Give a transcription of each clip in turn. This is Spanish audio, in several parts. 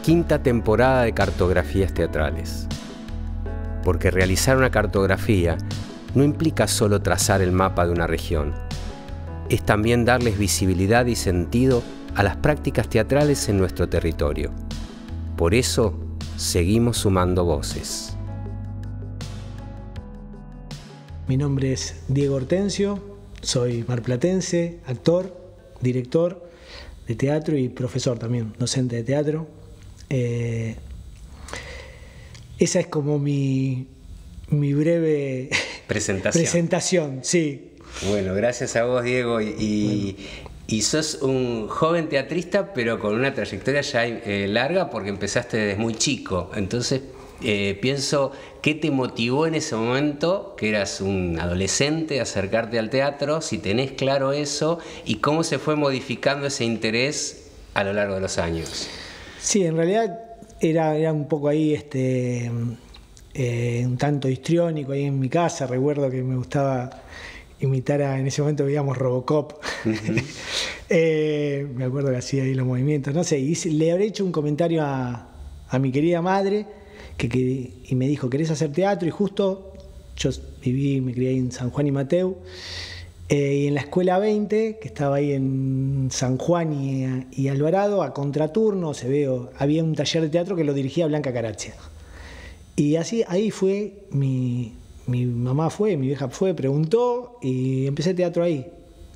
quinta temporada de Cartografías Teatrales. Porque realizar una cartografía no implica solo trazar el mapa de una región, es también darles visibilidad y sentido a las prácticas teatrales en nuestro territorio. Por eso, seguimos sumando voces. Mi nombre es Diego Hortensio, soy marplatense, actor, director de teatro y profesor también, docente de teatro. Esa es como mi breve presentación, sí. Bueno, gracias a vos, Diego. Y sos un joven teatrista, pero con una trayectoria ya larga, porque empezaste desde muy chico. Entonces, pienso, ¿qué te motivó en ese momento, que eras un adolescente, a acercarte al teatro? Si tenés claro eso, y cómo se fue modificando ese interés a lo largo de los años. Sí, en realidad era un poco ahí, un tanto histriónico ahí en mi casa. Recuerdo que me gustaba imitar en ese momento veíamos Robocop. Me acuerdo que hacía ahí los movimientos, no sé, y le habré hecho un comentario a mi querida madre y me dijo, ¿querés hacer teatro? Y justo yo me crié ahí en San Juan y Mateu, y en la escuela 20, que estaba ahí en San Juan y Alvarado, a contraturno, había un taller de teatro que lo dirigía Blanca Caracia. Y así, ahí fue, mi mamá fue, mi vieja fue, preguntó, y empecé teatro ahí.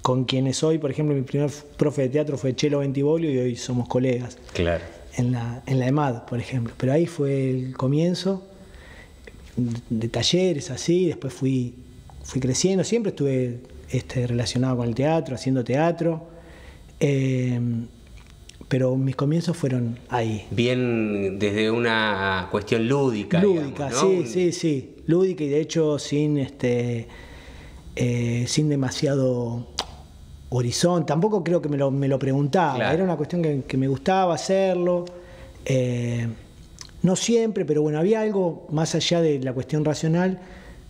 Con quienes hoy, por ejemplo, mi primer profe de teatro fue Chelo Bentivoglio, y hoy somos colegas. Claro. En la EMAD, por ejemplo. Pero ahí fue el comienzo de talleres, así. Después fui creciendo. Siempre estuve relacionado con el teatro, haciendo teatro. Pero mis comienzos fueron ahí. Bien, desde una cuestión lúdica. Lúdica, digamos, ¿no? Sí. Lúdica, y de hecho sin demasiado horizonte. Tampoco creo que me lo preguntaba. Claro. Era una cuestión que me gustaba hacerlo. No siempre, pero bueno, había algo más allá de la cuestión racional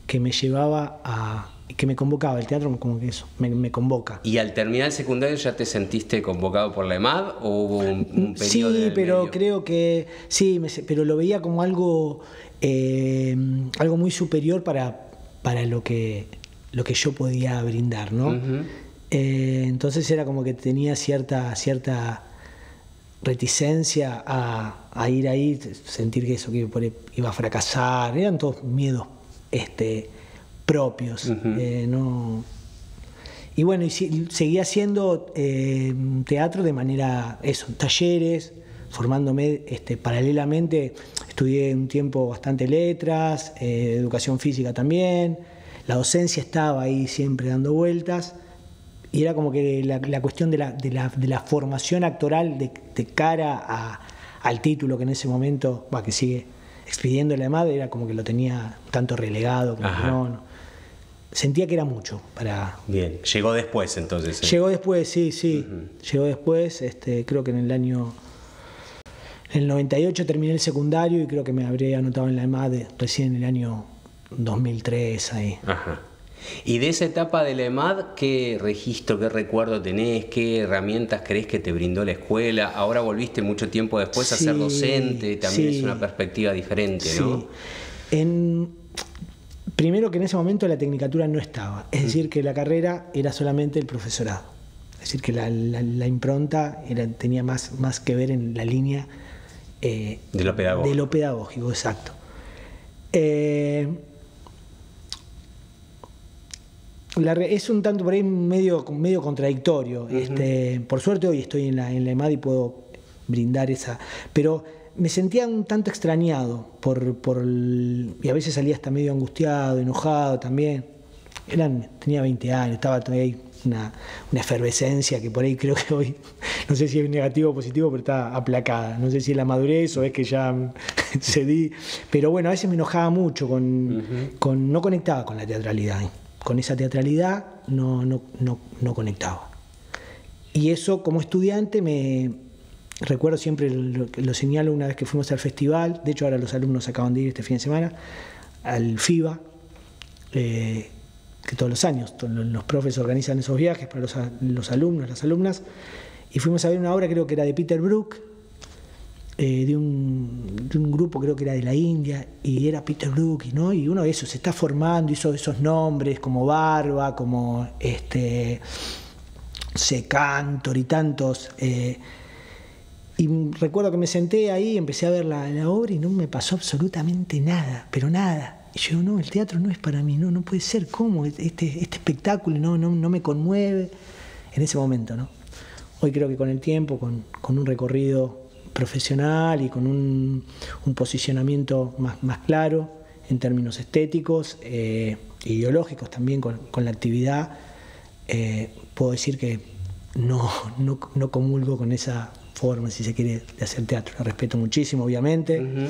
que me llevaba que me convocaba. El teatro como que eso, me convoca. ¿Y al terminar el secundario ya te sentiste convocado por la EMAD o hubo un periodo? Sí, pero medio? Creo que sí, pero lo veía como algo muy superior para lo que yo podía brindar, ¿no? Uh-huh. Entonces era como que tenía cierta reticencia a ir ahí, sentir que eso que iba a fracasar. Eran todos miedos propios. Uh-huh. No. Y bueno, seguía haciendo teatro de manera, talleres, formándome paralelamente. Estudié un tiempo bastante letras, educación física también. La docencia estaba ahí siempre dando vueltas. Y era como que la cuestión de la formación actoral de cara al título que en ese momento, que sigue expidiendo la EMAD, era como que lo tenía tanto relegado, como que no. Sentía que era mucho para... Bien, llegó después entonces. Llegó después, sí. Uh-huh. Llegó después, creo que en el 98 terminé el secundario y creo que me habré anotado en la EMAD recién en el año 2003 ahí. Ajá. Y de esa etapa de la EMAD, ¿qué registro, qué recuerdo tenés? ¿Qué herramientas creés que te brindó la escuela? Ahora volviste mucho tiempo después a ser docente, también es una perspectiva diferente, ¿no? Primero que en ese momento la tecnicatura no estaba, es decir, que la carrera era solamente el profesorado. Es decir, que la impronta tenía más que ver en la línea de lo pedagógico. De lo pedagógico, exacto. Es un tanto por ahí medio contradictorio. Uh-huh. Por suerte hoy estoy en la EMAD y puedo brindar esa, pero me sentía un tanto extrañado y a veces salía hasta medio angustiado, enojado también. Tenía 20 años, estaba todavía ahí una efervescencia que por ahí creo que hoy, no sé si es negativo o positivo, pero está aplacada. No sé si es la madurez o es que ya cedí, pero bueno, a veces me enojaba mucho no conectaba con la teatralidad. Con esa teatralidad no conectaba. Y eso como estudiante recuerdo siempre, lo señalo una vez que fuimos al festival, de hecho ahora los alumnos acaban de ir este fin de semana, al FIBA, que todos los años los profes organizan esos viajes para los alumnos, las alumnas, y fuimos a ver una obra, creo que era de Peter Brook, de un grupo, creo que era de la India, y era Peter Brook, ¿no? Y uno de esos se está formando, hizo esos nombres como Barba, como C. Cantor y tantos. Y recuerdo que me senté ahí, empecé a ver la obra y no me pasó absolutamente nada, pero nada. Y yo, no, el teatro no es para mí, no puede ser, ¿cómo? Este espectáculo no me conmueve en ese momento, ¿no? Hoy creo que con el tiempo, con un recorrido profesional y con un posicionamiento más claro en términos estéticos, ideológicos también con la actividad, puedo decir que no comulgo con esa forma, si se quiere, de hacer teatro. Lo respeto muchísimo, obviamente,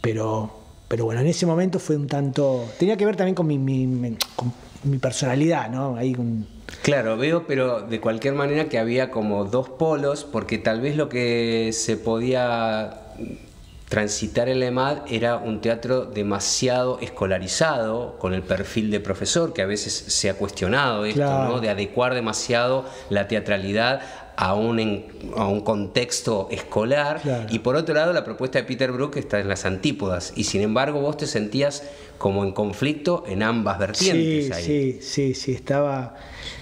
pero bueno, en ese momento fue un tanto... Tenía que ver también con mi personalidad, ¿no? Ahí Claro, veo, pero de cualquier manera que había como dos polos, porque tal vez lo que se podía transitar en la EMAD era un teatro demasiado escolarizado, con el perfil de profesor, que a veces se ha cuestionado esto, claro, ¿no? De adecuar demasiado la teatralidad a un contexto escolar, claro. Y por otro lado la propuesta de Peter Brook está en las antípodas, y sin embargo vos te sentías como en conflicto en ambas vertientes.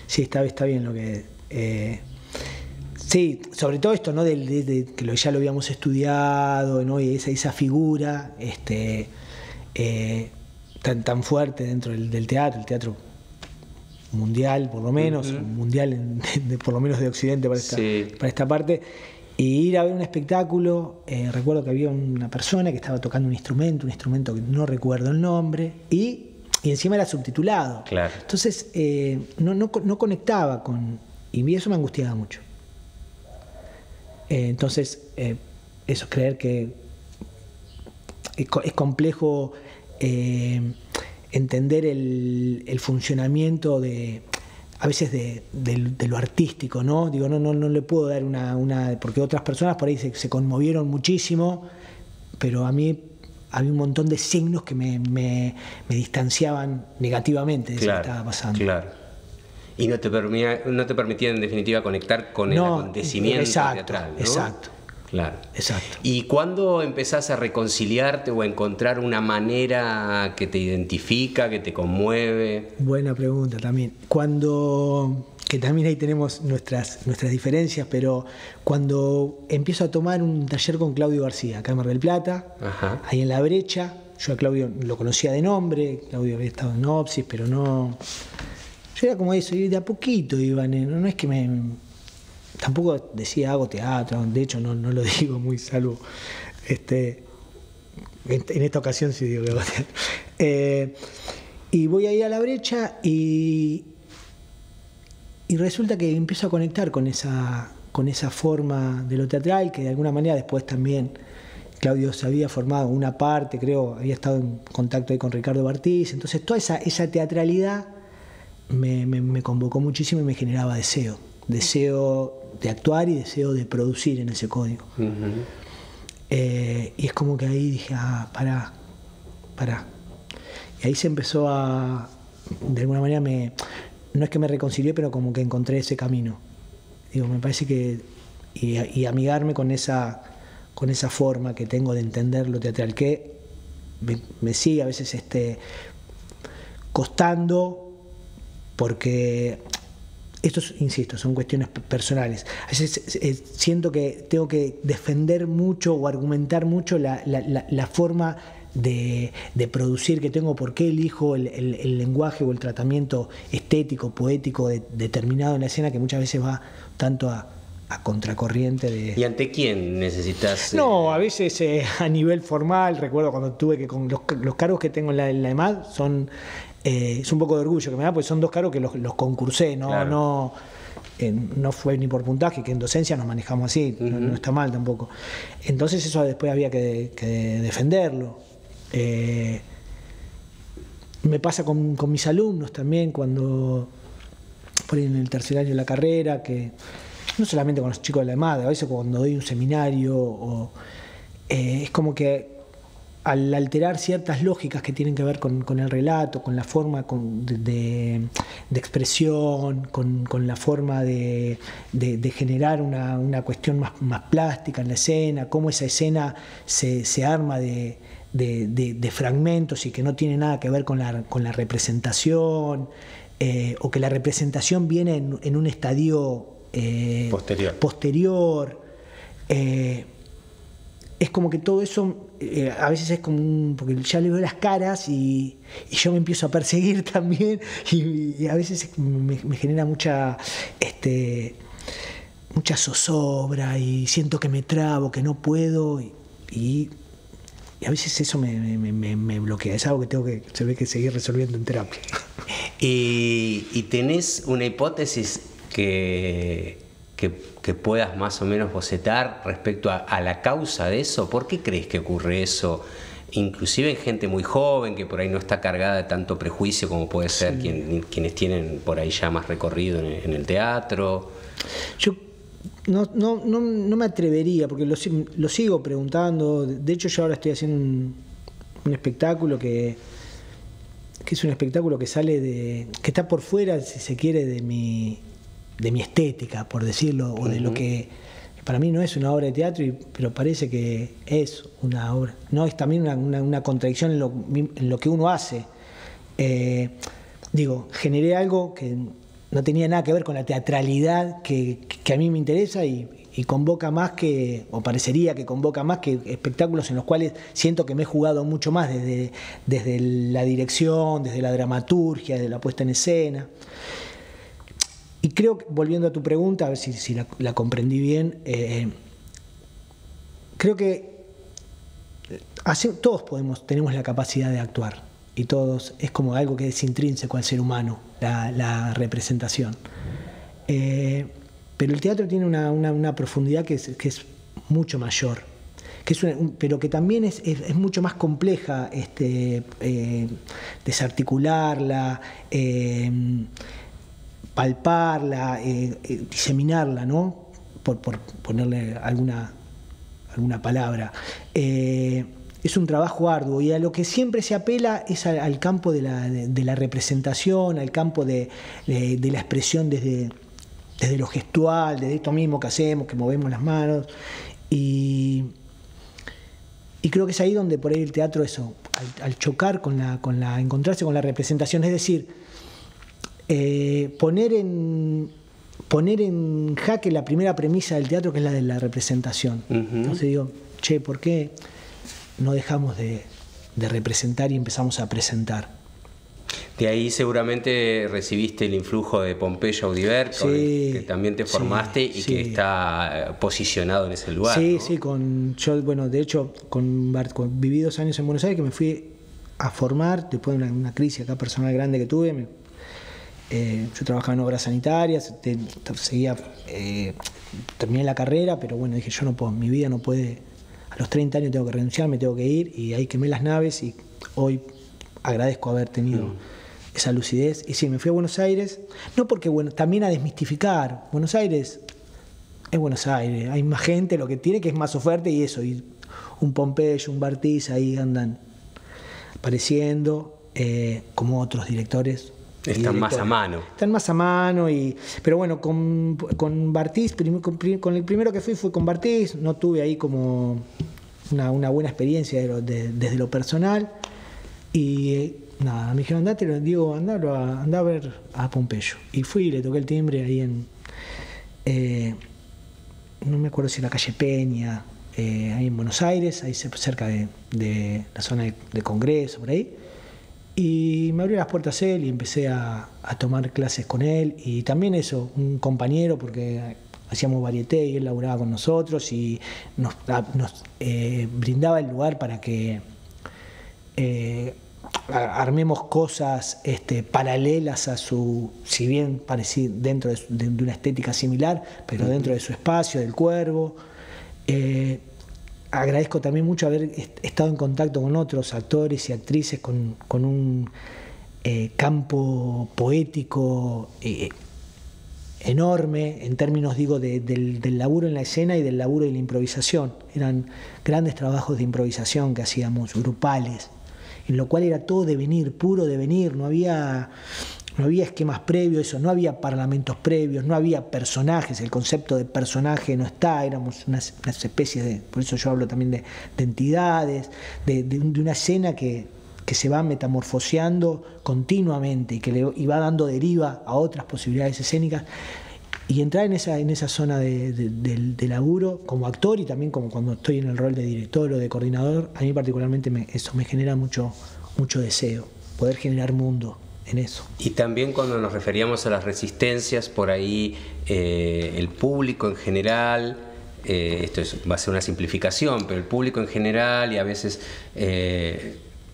Sí, está bien lo que... sí, sobre todo esto, ¿no? Que ya lo habíamos estudiado, ¿no? Y esa figura tan fuerte dentro del teatro, el teatro mundial por lo menos, mundial por lo menos de Occidente para esta parte, y ir a ver un espectáculo. Recuerdo que había una persona que estaba tocando un instrumento que no recuerdo el nombre, y encima era subtitulado. Claro. Entonces no conectaba y eso me angustiaba mucho. Entonces eso, creer que es complejo entender el funcionamiento a veces de lo artístico, ¿no? Digo, no le puedo dar una porque otras personas por ahí se conmovieron muchísimo, pero a mí había un montón de signos que me distanciaban negativamente de eso que estaba pasando. Claro. Y no te permitía en definitiva conectar con el acontecimiento teatral, ¿no? Exacto. Claro. Exacto. ¿Y cuándo empezás a reconciliarte o a encontrar una manera que te identifica, que te conmueve? Buena pregunta también. Que también ahí tenemos nuestras diferencias, pero cuando empiezo a tomar un taller con Claudio García, acá en Mar del Plata, ajá, ahí en La Brecha. Yo a Claudio lo conocía de nombre, Claudio había estado en Opsis, pero no... Yo era como eso, y de a poquito iban, no es que tampoco decía hago teatro, de hecho no lo digo muy salvo. En esta ocasión sí digo que hago teatro. Y voy a ir a La Brecha y resulta que empiezo a conectar con esa forma de lo teatral, que de alguna manera después también Claudio se había formado una parte, creo, había estado en contacto ahí con Ricardo Bartiz. Entonces toda esa teatralidad me convocó muchísimo y me generaba deseo de actuar y deseo de producir en ese código. Uh-huh. Y es como que ahí dije, pará. Y ahí se empezó de alguna manera no es que me reconcilié, pero como que encontré ese camino. Digo, me parece que y amigarme con esa forma que tengo de entender lo teatral, que me sigue a veces costando, porque estos, insisto, son cuestiones personales. A veces siento que tengo que defender mucho o argumentar mucho la forma de producir que tengo, por qué elijo el lenguaje o el tratamiento estético, poético determinado en la escena, que muchas veces va tanto a contracorriente de... ¿Y ante quién necesitas? No, a veces a nivel formal. Recuerdo cuando tuve que, con los cargos que tengo en la EMAD, es un poco de orgullo que me da, porque son 2 cargos que los concursé, claro. No fue ni por puntaje, que en docencia nos manejamos así, uh-huh. no está mal tampoco. Entonces eso después había que defenderlo. Me pasa con mis alumnos también, cuando por ahí en el tercer año de la carrera, que no solamente con los chicos de la EMAD, a veces cuando doy un seminario, es como que al alterar ciertas lógicas que tienen que ver con el relato, con la forma de expresión, con la forma de generar una cuestión más plástica en la escena, cómo esa escena se arma de fragmentos y que no tiene nada que ver con la representación, o que la representación viene en un estadio posterior. Es como que todo eso a veces es como porque ya le veo las caras y yo me empiezo a perseguir también y a veces me genera mucha zozobra y siento que me trabo, que no puedo y a veces eso me bloquea. Es algo que se ve que seguir resolviendo en terapia. ¿Y tenés una hipótesis que puedas más o menos bocetar respecto a la causa de eso? ¿Por qué crees que ocurre eso? Inclusive en gente muy joven que por ahí no está cargada de tanto prejuicio como puede ser quienes tienen por ahí ya más recorrido en el teatro. Yo no me atrevería, porque lo sigo preguntando. De hecho, yo ahora estoy haciendo un espectáculo que es un espectáculo que que está por fuera, si se quiere, de mi estética, por decirlo, o de lo que para mí no es una obra de teatro, pero parece que es una obra. No, es también una contradicción en lo que uno hace. Generé algo que no tenía nada que ver con la teatralidad que a mí me interesa y convoca más o parecería que convoca más que espectáculos en los cuales siento que me he jugado mucho más desde la dirección, desde la dramaturgia, desde la puesta en escena. Y creo que, volviendo a tu pregunta, a ver si la comprendí bien, creo que todos tenemos la capacidad de actuar, y todos, es como algo que es intrínseco al ser humano, la representación. Pero el teatro tiene una profundidad que es mucho mayor, pero que también es mucho más compleja desarticularla, palparla, diseminarla, ¿no? Por ponerle alguna palabra. Es un trabajo arduo y a lo que siempre se apela es al campo de la representación, al campo de la expresión desde lo gestual, desde esto mismo que hacemos, que movemos las manos. Y creo que es ahí donde por ahí el teatro, al chocar encontrarse con la representación, es decir, poner en jaque la primera premisa del teatro, que es la de la representación. Entonces digo, ¿por qué no dejamos de representar y empezamos a presentar? De ahí seguramente recibiste el influjo de Pompeyo Audivert, con el que también te formaste y que está posicionado en ese lugar. Sí, ¿no? Yo, de hecho, viví 2 años en Buenos Aires, que me fui a formar después de una crisis acá personal grande que tuve. Yo trabajaba en obras sanitarias, terminé la carrera, pero bueno, dije, yo no puedo, mi vida no puede, a los 30 años tengo que renunciar, me tengo que ir, y ahí quemé las naves, y hoy agradezco haber tenido esa lucidez. Y sí, me fui a Buenos Aires, no porque, también a desmistificar. Buenos Aires es Buenos Aires, hay más gente, lo que tiene que es más oferta y eso, y un Pompeyo, un Bartiz, ahí andan apareciendo, como otros directores. Están más a mano. Están más a mano, pero bueno, con Bartiz, con el primero que fue con Bartiz, no tuve ahí como una buena experiencia desde lo personal, y nada, me dijeron, anda a ver a Pompeyo, y fui y le toqué el timbre ahí no me acuerdo si en la calle Peña, ahí en Buenos Aires, ahí cerca de la zona de Congreso, por ahí. Y me abrió las puertas él y empecé a tomar clases con él, y también un compañero, porque hacíamos varieté y él laburaba con nosotros y nos brindaba el lugar para que armemos cosas paralelas a si bien parecido, dentro de una estética similar, pero dentro de su espacio, del Cuervo. Agradezco también mucho haber estado en contacto con otros actores y actrices con un campo poético enorme en términos, digo, del laburo en la escena y del laburo de la improvisación. Eran grandes trabajos de improvisación que hacíamos, grupales, en lo cual era todo devenir, puro devenir, no había esquemas previos, eso, no había parlamentos previos, no había personajes, el concepto de personaje no está, éramos unas especies de, por eso yo hablo también de entidades, de una escena que se va metamorfoseando continuamente y va dando deriva a otras posibilidades escénicas, y entrar en esa zona de laburo como actor y también como cuando estoy en el rol de director o de coordinador, a mí particularmente eso me genera mucho deseo, poder generar mundo en eso. Y también cuando nos referíamos a las resistencias, por ahí el público en general, esto va a ser una simplificación, pero el público en general y a veces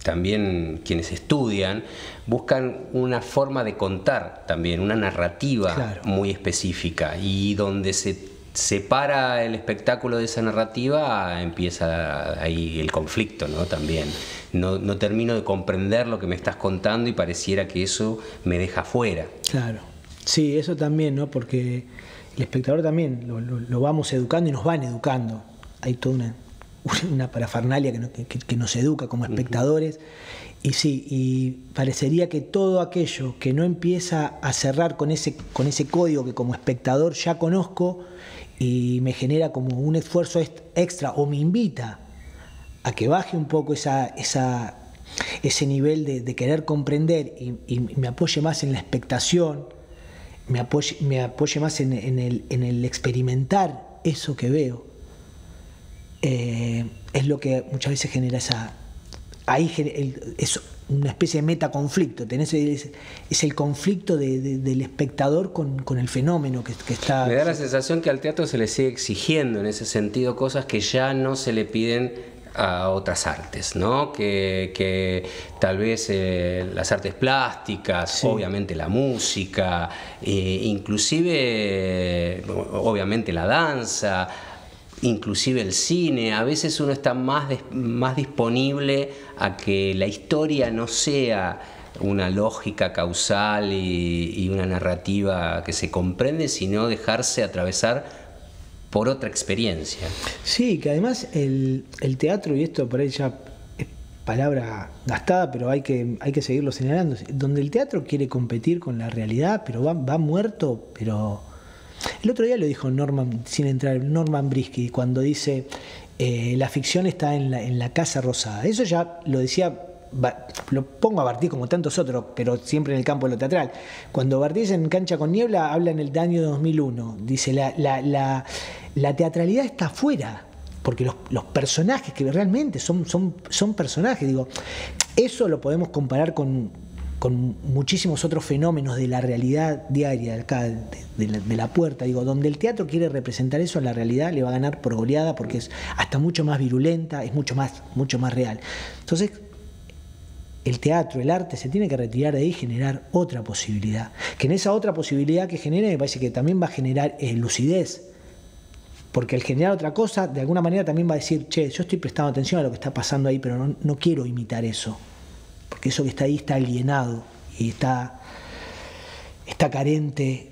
también quienes estudian, buscan una forma de contar también, una narrativa, claro, muy específica, y donde se separa el espectáculo de esa narrativa, empieza ahí el conflicto, ¿no? También. No termino de comprender lo que me estás contando y pareciera que eso me deja fuera. Claro, sí, eso también, ¿no? Porque el espectador también lo vamos educando y nos van educando. Hay toda una parafernalia que nos educa como espectadores. Y sí, y parecería que todo aquello que no empieza a cerrar con ese código que como espectador ya conozco y me genera como un esfuerzo extra o me invita a que baje un poco ese nivel de querer comprender y me apoye más en la expectación, me apoye más en el experimentar eso que veo, es lo que muchas veces genera es una especie de metaconflicto. Es el conflicto del espectador con el fenómeno que está. Me da la sensación que al teatro se le sigue exigiendo en ese sentido cosas que ya no se le piden a otras artes, ¿no? Que tal vez las artes plásticas, sí, obviamente la música, inclusive obviamente la danza, inclusive el cine. A veces uno está más disponible a que la historia no sea una lógica causal y una narrativa que se comprende, sino dejarse atravesar por otra experiencia. Sí, que además el teatro, y esto por ahí ya es palabra gastada, pero hay que seguirlo señalando, donde el teatro quiere competir con la realidad, pero va muerto, pero... El otro día lo dijo Norman Brisky, cuando dice la ficción está en la Casa Rosada. Eso ya lo decía, lo pongo a Bartí como tantos otros, pero siempre en el campo de lo teatral. Cuando Bartí en Cancha con Niebla habla en el año 2001, dice la teatralidad está afuera, porque los personajes que realmente son personajes, digo, eso lo podemos comparar con muchísimos otros fenómenos de la realidad diaria de acá, de la puerta, digo, donde el teatro quiere representar eso en la realidad, le va a ganar por goleada, porque es hasta mucho más virulenta, es mucho más real. Entonces, el teatro, el arte, se tiene que retirar de ahí y generar otra posibilidad, que en esa otra posibilidad que genere, me parece que también va a generar lucidez, porque al generar otra cosa, de alguna manera también va a decir, che, yo estoy prestando atención a lo que está pasando ahí, pero no quiero imitar eso, porque eso que está ahí está alienado y está carente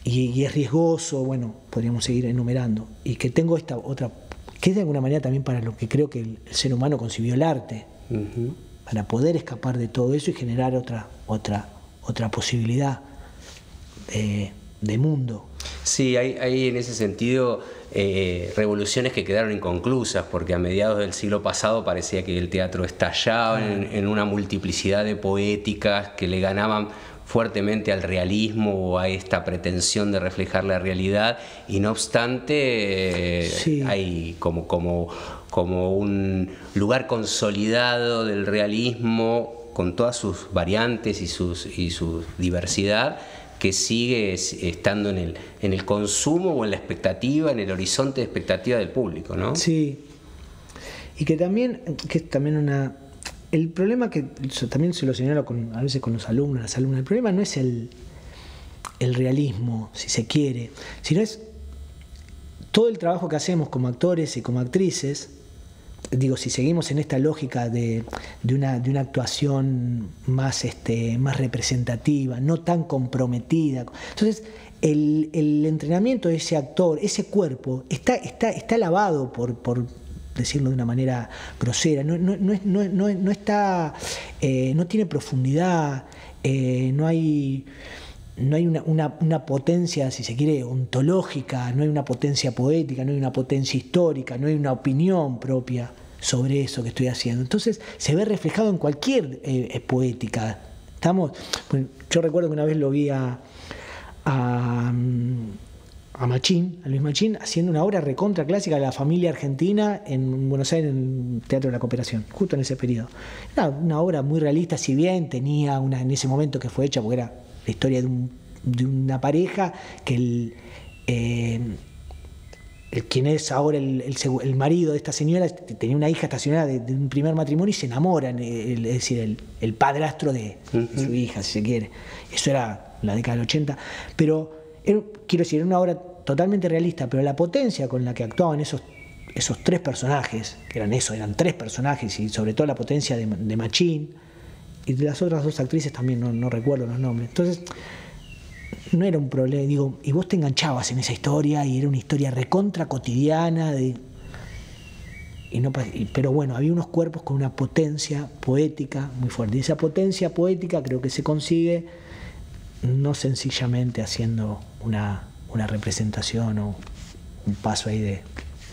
y es riesgoso. Bueno, podríamos seguir enumerando. Y que tengo esta otra, que es de alguna manera también para lo que creo que el ser humano concibió el arte, para poder escapar de todo eso y generar otra posibilidad de mundo. Sí, hay en ese sentido revoluciones que quedaron inconclusas, porque a mediados del siglo pasado parecía que el teatro estallaba en una multiplicidad de poéticas que le ganaban fuertemente al realismo o a esta pretensión de reflejar la realidad, y no obstante sí, hay como un lugar consolidado del realismo con todas sus variantes y su diversidad, que sigue estando en el consumo o en la expectativa, en el horizonte de expectativa del público, ¿no? Sí. Y que es también el problema, que también se lo señalo a veces con los alumnos, las alumnas, el problema no es el realismo, si se quiere, sino es todo el trabajo que hacemos como actores y como actrices. Digo, si seguimos en esta lógica de una actuación más representativa, no tan comprometida. Entonces, el entrenamiento de ese actor, ese cuerpo, está lavado por decirlo de una manera grosera, no está, no tiene profundidad, no hay una potencia, si se quiere, ontológica, no hay una potencia poética, no hay una potencia histórica, no hay una opinión propia sobre eso que estoy haciendo. Entonces se ve reflejado en cualquier poética. Yo recuerdo que una vez lo vi a Machín, a Luis Machín, haciendo una obra recontra clásica de la familia argentina en Buenos Aires, en el Teatro de la Cooperación, justo en ese periodo. Era una obra muy realista, si bien tenía en ese momento que fue hecha, porque era la historia de una pareja que quien es ahora el marido de esta señora tenía una hija estacionada de un primer matrimonio y se enamoran, es decir, el padrastro de su hija, si se quiere. Eso era la década del 80, pero quiero decir, era una obra totalmente realista, pero la potencia con la que actuaban esos tres personajes, que eran tres personajes, y sobre todo la potencia de Machín, y de las otras dos actrices también no recuerdo los nombres. Entonces, no era un problema, digo, y vos te enganchabas en esa historia, y era una historia recontra cotidiana, pero bueno, había unos cuerpos con una potencia poética muy fuerte, y esa potencia poética creo que se consigue no sencillamente haciendo una representación o un paso ahí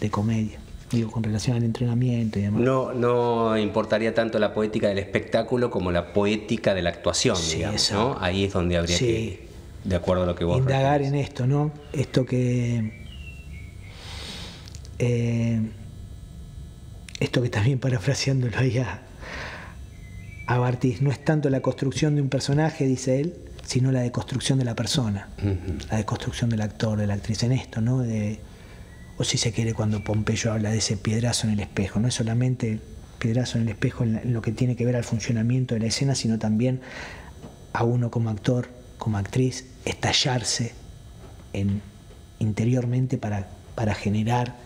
de comedia, digo, con relación al entrenamiento y demás. No importaría tanto la poética del espectáculo como la poética de la actuación, sí, digamos, ¿no? Ahí es donde habría que, de acuerdo a lo que vos indagar referís, en esto, ¿no? Esto que también parafraseándolo ahí a Barthes, no es tanto la construcción de un personaje, dice él, sino la deconstrucción de la persona, la deconstrucción del actor, de la actriz en esto, ¿no? O si se quiere, cuando Pompeyo habla de ese piedrazo en el espejo, no es solamente piedrazo en el espejo en lo que tiene que ver al funcionamiento de la escena, sino también a uno como actor, como actriz, estallarse interiormente para generar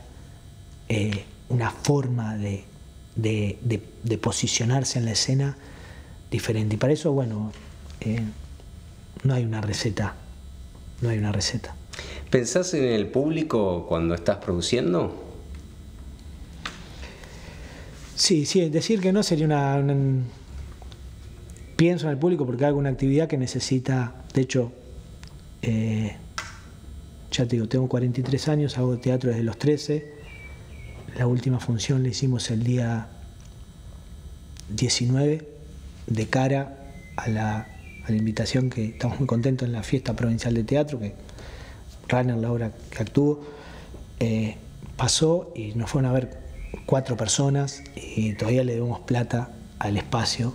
una forma de posicionarse en la escena diferente. Y para eso, bueno, no hay una receta. ¿Pensás en el público cuando estás produciendo? Sí, decir que no sería pienso en el público porque hago una actividad que necesita, de hecho, ya te digo, tengo 43 años, hago teatro desde los 13, la última función la hicimos el día 19, de cara a la invitación que estamos muy contentos en la Fiesta Provincial de Teatro, que Runner, la obra que actuó, pasó y nos fueron a ver 4 personas y todavía le debemos plata al espacio.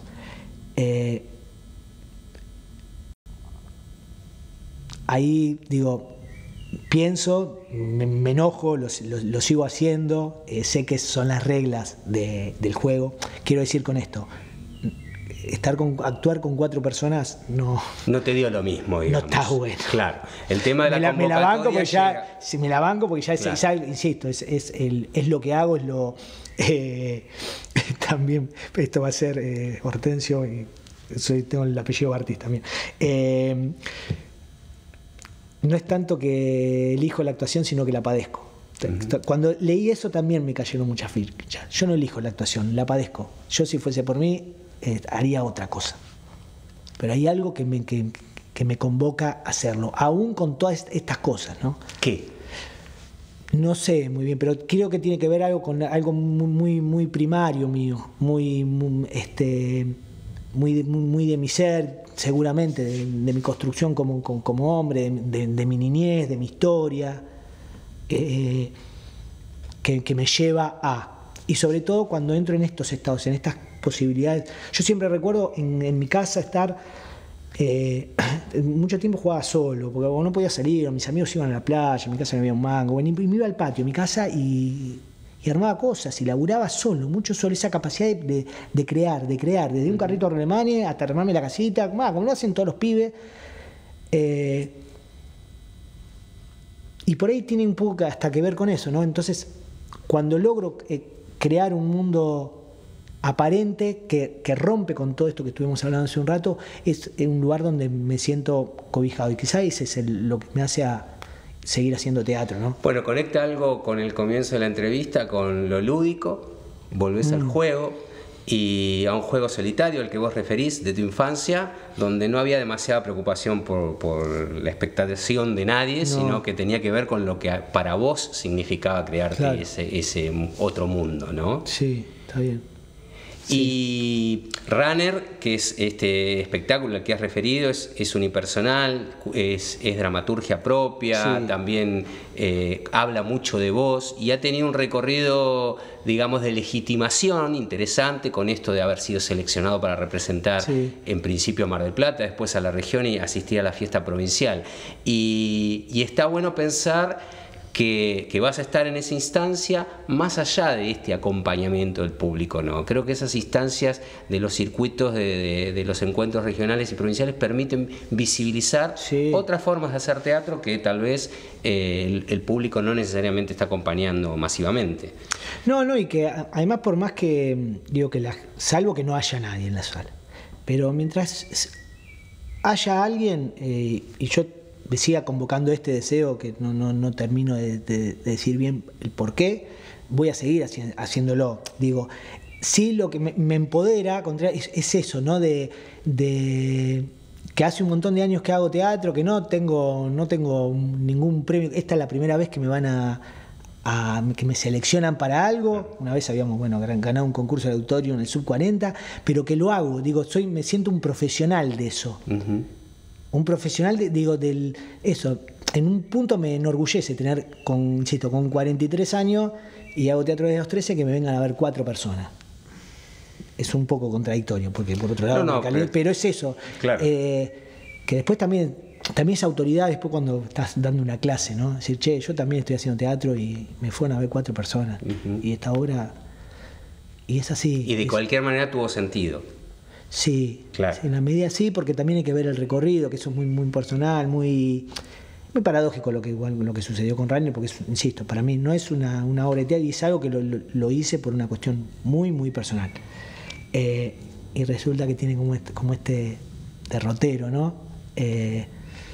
Ahí digo, pienso, me enojo, lo sigo haciendo, sé que son las reglas del juego. Quiero decir con esto, actuar con 4 personas no te dio lo mismo, digamos. No está bueno. Claro, el tema de la me la banco porque llega. me la banco porque ya, claro. ya insisto, es lo que hago, es lo también esto va a ser Hortensio y tengo el apellido Barthes también. No es tanto que elijo la actuación, sino que la padezco. Cuando leí eso también me cayeron muchas fichas. Yo no elijo la actuación, la padezco. Yo, si fuese por mí, haría otra cosa. Pero hay algo que me convoca a hacerlo, aún con todas estas cosas, ¿no? ¿Qué? No sé muy bien, pero creo que tiene que ver algo con algo muy primario mío, muy de mi ser, seguramente, de mi construcción como hombre, de mi niñez, de mi historia, que me lleva a... Y sobre todo cuando entro en estos estados, en estas posibilidades. Yo siempre recuerdo en mi casa estar... mucho tiempo jugaba solo, porque no podía salir, mis amigos iban a la playa, en mi casa no había un mango, y me iba al patio de mi casa y armaba cosas y laburaba solo, mucho solo, esa capacidad de crear, desde un carrito a Alemania hasta armarme la casita, como lo hacen todos los pibes. Y por ahí tiene un poco hasta que ver con eso, ¿no? Entonces, cuando logro crear un mundo aparente, que rompe con todo esto que estuvimos hablando hace un rato, es un lugar donde me siento cobijado. Y quizás ese es lo que me hace seguir haciendo teatro, ¿no? Bueno, conecta algo con el comienzo de la entrevista, con lo lúdico, volvés al juego y a un juego solitario, al que vos referís, de tu infancia, donde no había demasiada preocupación por la expectación de nadie, sino que tenía que ver con lo que para vos significaba crearte ese otro mundo, ¿no? Sí, está bien. Y Runner, que es este espectáculo al que has referido, es unipersonal, es dramaturgia propia, también habla mucho de vos y ha tenido un recorrido, digamos, de legitimación interesante con esto de haber sido seleccionado para representar en principio a Mar del Plata, después a la región y asistir a la fiesta provincial. Y está bueno pensar que vas a estar en esa instancia más allá de este acompañamiento del público, ¿no? Creo que esas instancias de los circuitos de los encuentros regionales y provinciales permiten visibilizar otras formas de hacer teatro que tal vez el público no necesariamente está acompañando masivamente. No, y que además por más que, digo que salvo que no haya nadie en la sala, pero mientras haya alguien, y yo siga convocando este deseo que no termino de decir bien el por qué, voy a seguir haciéndolo. Digo, sí, lo que me empodera es eso, ¿no? De que hace un montón de años que hago teatro, que no tengo ningún premio. Esta es la primera vez que me van que me seleccionan para algo. Una vez habíamos ganado un concurso de auditorio en el Sub 40, pero que lo hago. Digo, me siento un profesional de eso. Un profesional, eso, en un punto me enorgullece tener, con 43 años y hago teatro desde los 13, que me vengan a ver 4 personas. Es un poco contradictorio, porque por otro lado, pero es eso. Claro. Que después también es autoridad después cuando estás dando una clase, ¿no? Decir, che, yo también estoy haciendo teatro y me fueron a ver 4 personas. Y esta obra, y es así. Y de cualquier manera tuvo sentido. Sí, claro. En la medida sí, porque también hay que ver el recorrido, que eso es muy, muy personal, muy paradójico lo que sucedió con Runner, porque insisto, para mí no es una obra de teatro y es algo que lo hice por una cuestión muy, muy personal. Y resulta que tiene como este derrotero, ¿no?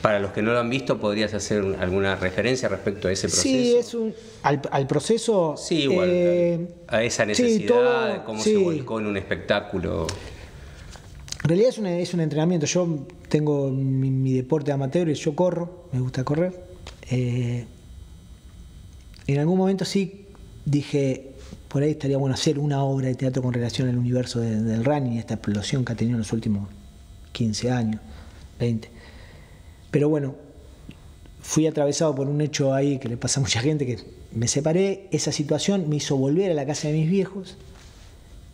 Para los que no lo han visto, ¿podrías hacer alguna referencia respecto a ese proceso? Sí, al proceso. Sí, igual, a esa necesidad, de cómo se volcó en un espectáculo. En realidad es un entrenamiento. Yo tengo mi deporte amateur y yo corro, me gusta correr. En algún momento sí dije, por ahí estaría bueno hacer una obra de teatro con relación al universo del running y esta explosión que ha tenido en los últimos 15 años, 20. Pero bueno, fui atravesado por un hecho ahí que le pasa a mucha gente, que me separé. Esa situación me hizo volver a la casa de mis viejos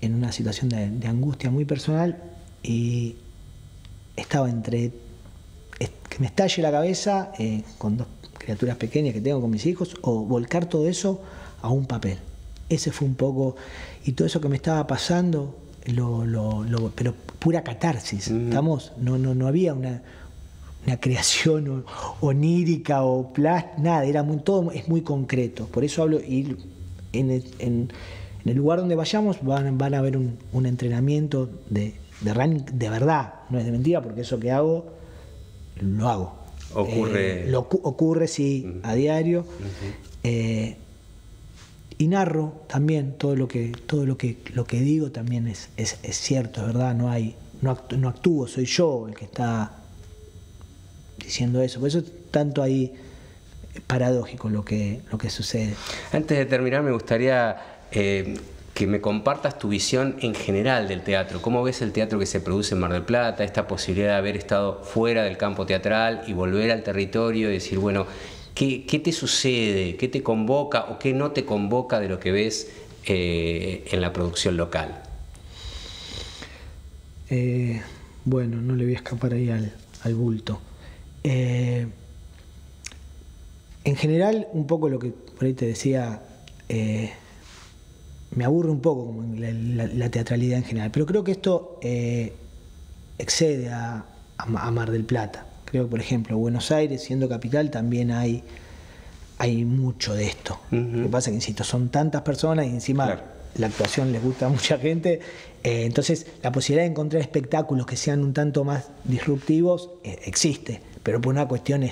en una situación de angustia muy personal. Y estaba entre que me estalle la cabeza con 2 criaturas pequeñas que tengo con mis hijos, o volcar todo eso a un papel. Ese fue un poco, y todo eso que me estaba pasando, pero pura catarsis. ¿Estamos? No había una creación onírica o nada, todo es muy concreto. Por eso hablo, y en el lugar donde vayamos van a ver un entrenamiento de running de verdad, no es de mentira, porque eso que hago, lo hago. Ocurre, sí, a diario. Y narro también todo lo que digo también es cierto, es verdad, no actúo, soy yo el que está diciendo eso. Por eso es tanto ahí paradójico lo que sucede. Antes de terminar, me gustaría que me compartas tu visión en general del teatro. ¿Cómo ves el teatro que se produce en Mar del Plata? Esta posibilidad de haber estado fuera del campo teatral y volver al territorio y decir, bueno, ¿qué te sucede? ¿Qué te convoca o qué no te convoca de lo que ves en la producción local? Bueno, no le voy a escapar ahí al bulto. En general, un poco lo que por ahí te decía, me aburre un poco como la teatralidad en general, pero creo que esto excede a Mar del Plata. Creo que, por ejemplo, Buenos Aires, siendo capital, también hay hay mucho de esto. Lo que pasa es que, insisto, son tantas personas y encima la actuación les gusta a mucha gente. Entonces, la posibilidad de encontrar espectáculos que sean un tanto más disruptivos existe, pero por una cuestión,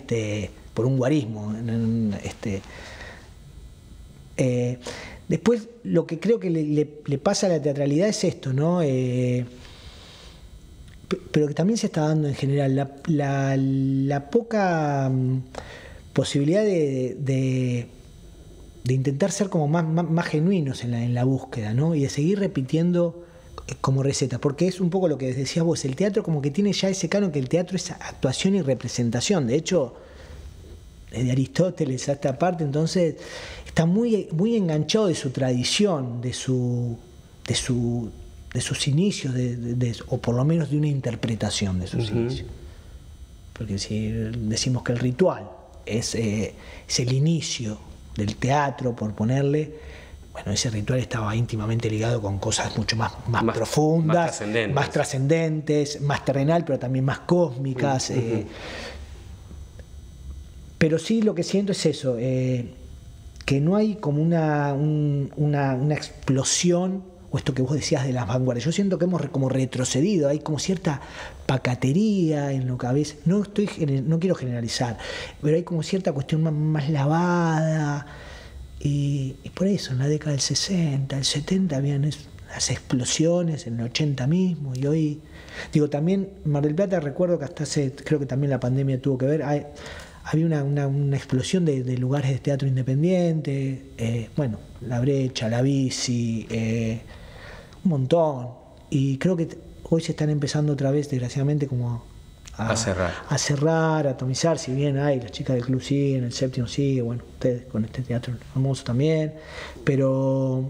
por un guarismo. Después, lo que creo que le pasa a la teatralidad es esto, ¿no? Pero que también se está dando en general, la poca posibilidad de intentar ser como más genuinos en la búsqueda, ¿no? Y de seguir repitiendo como recetas, porque es un poco lo que decías vos, el teatro como que tiene ya ese canon que el teatro es actuación y representación. De hecho, desde Aristóteles a esta parte, entonces está muy enganchado de su tradición, de sus inicios, o por lo menos de una interpretación de sus inicios. Porque si decimos que el ritual es el inicio del teatro, por ponerle, bueno, ese ritual estaba íntimamente ligado con cosas mucho más profundas, más trascendentes, más terrenal, pero también más cósmicas. Pero sí, lo que siento es eso, que no hay como una explosión, o esto que vos decías de las vanguardias. Yo siento que hemos como retrocedido, hay como cierta pacatería en lo que a veces, no quiero generalizar, pero hay como cierta cuestión más lavada, y por eso en la década del 60, el 70 habían las explosiones, en el 80 mismo, y hoy, digo, también Mar del Plata, recuerdo que hasta creo que también la pandemia tuvo que ver, había una explosión de lugares de teatro independiente, bueno, La Brecha, La Bici, un montón, y creo que hoy se están empezando otra vez, desgraciadamente, como a cerrar, a atomizar, si bien hay las chicas del club siguen, el séptimo sigue, bueno, ustedes con este teatro famoso también, pero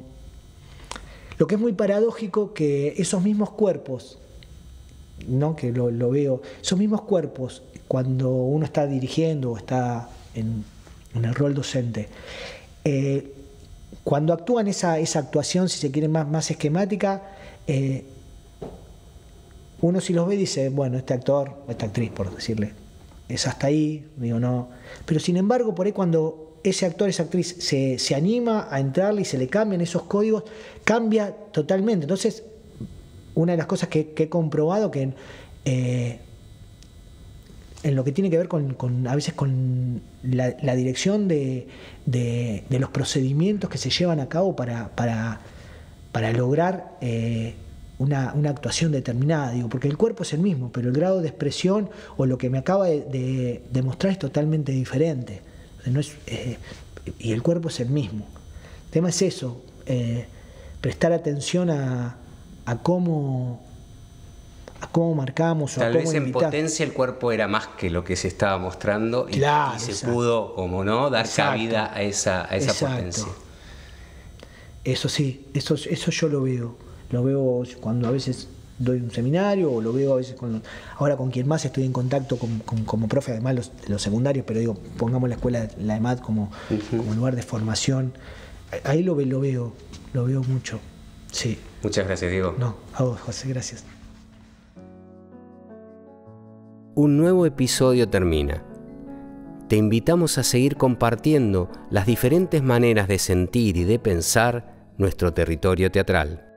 lo que es muy paradójico que esos mismos cuerpos, ¿no? Que lo veo, esos mismos cuerpos, cuando uno está dirigiendo o está en el rol docente, cuando actúan esa actuación, si se quiere, más esquemática, uno si los ve dice, bueno, este actor, esta actriz, por decirle, es hasta ahí, digo, no. Pero sin embargo, por ahí cuando ese actor, esa actriz se anima a entrarle y se le cambian esos códigos, cambia totalmente. Entonces, una de las cosas que he comprobado que en lo que tiene que ver a veces con la dirección de los procedimientos que se llevan a cabo para lograr una actuación determinada, digo, porque el cuerpo es el mismo, pero el grado de expresión o lo que me acaba de mostrar es totalmente diferente. Y el cuerpo es el mismo. El tema es eso, prestar atención a cómo marcamos o tal a cómo vez en invitar. potencia el cuerpo era más que lo que se estaba mostrando, claro, y se pudo, como no, dar cabida a esa potencia. Eso sí, eso yo lo veo cuando a veces doy un seminario, o lo veo a veces ahora con quien más estoy en contacto como profe, además los secundarios, pero digo, pongamos la escuela, la EMAD como lugar de formación, ahí lo veo mucho, sí. Muchas gracias, Diego. No, a vos, José, gracias. Un nuevo episodio termina. Te invitamos a seguir compartiendo las diferentes maneras de sentir y de pensar nuestro territorio teatral.